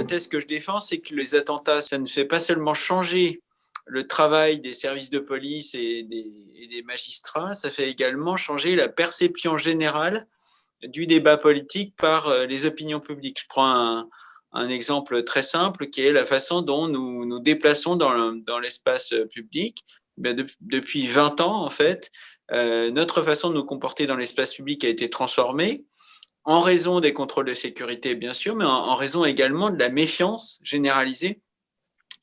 thèse que je défends, c'est que les attentats, ça ne fait pas seulement changer le travail des services de police et des magistrats, ça fait également changer la perception générale du débat politique par les opinions publiques. Je prends un exemple très simple qui est la façon dont nous nous déplaçons dans l'espace public. Depuis 20 ans, en fait, notre façon de nous comporter dans l'espace public a été transformée en raison des contrôles de sécurité, bien sûr, mais en raison également de la méfiance généralisée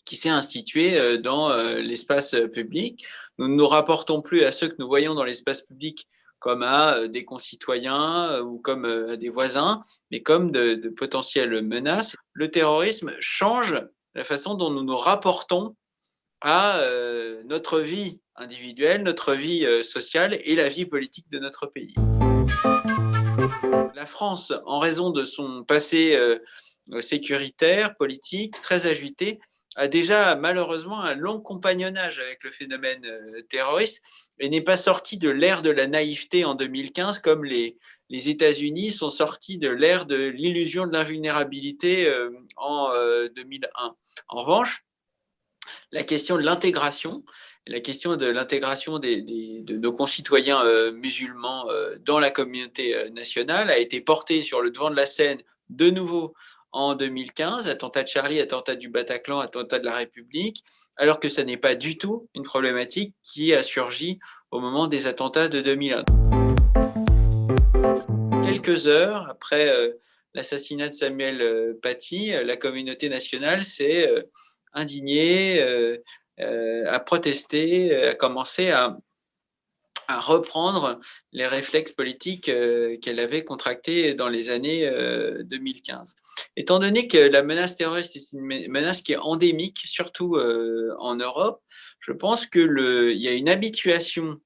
qui s'est instituée dans l'espace public. Nous ne nous rapportons plus à ceux que nous voyons dans l'espace public comme à des concitoyens ou comme à des voisins, mais comme de potentielles menaces. Le terrorisme change la façon dont nous nous rapportons à notre vie individuelle, notre vie sociale et la vie politique de notre pays. La France, en raison de son passé sécuritaire, politique, très agité, a déjà malheureusement un long compagnonnage avec le phénomène terroriste et n'est pas sorti de l'ère de la naïveté en 2015 comme les États-Unis sont sortis de l'ère de l'illusion de l'invulnérabilité en 2001. En revanche, la question de l'intégration de nos concitoyens musulmans dans la communauté nationale a été portée sur le devant de la scène de nouveau en 2015, attentat de Charlie, attentat du Bataclan, attentat de la République, alors que ça n'est pas du tout une problématique qui a surgi au moment des attentats de 2001. Quelques heures après l'assassinat de Samuel Paty, la communauté nationale s'est indignée, a protesté, a commencé à reprendre les réflexes politiques qu'elle avait contractés dans les années 2015. Étant donné que la menace terroriste est une menace qui est endémique, surtout en Europe, je pense qu'il y a une habituation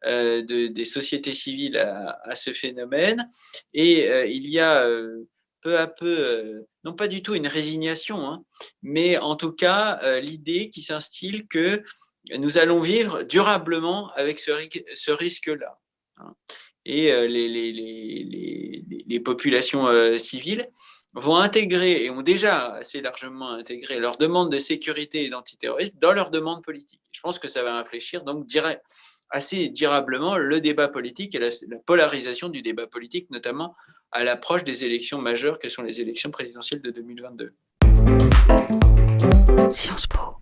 des sociétés civiles à ce phénomène et il y a peu à peu, non pas du tout une résignation, hein, mais en tout cas l'idée qui s'instille que nous allons vivre durablement avec ce risque-là. Hein. Et les populations civiles vont intégrer, et ont déjà assez largement intégré, leurs demandes de sécurité et d'antiterrorisme dans leurs demandes politiques. Je pense que ça va infléchir donc assez durablement le débat politique et la polarisation du débat politique, notamment à l'approche des élections majeures que sont les élections présidentielles de 2022. Sciences Po.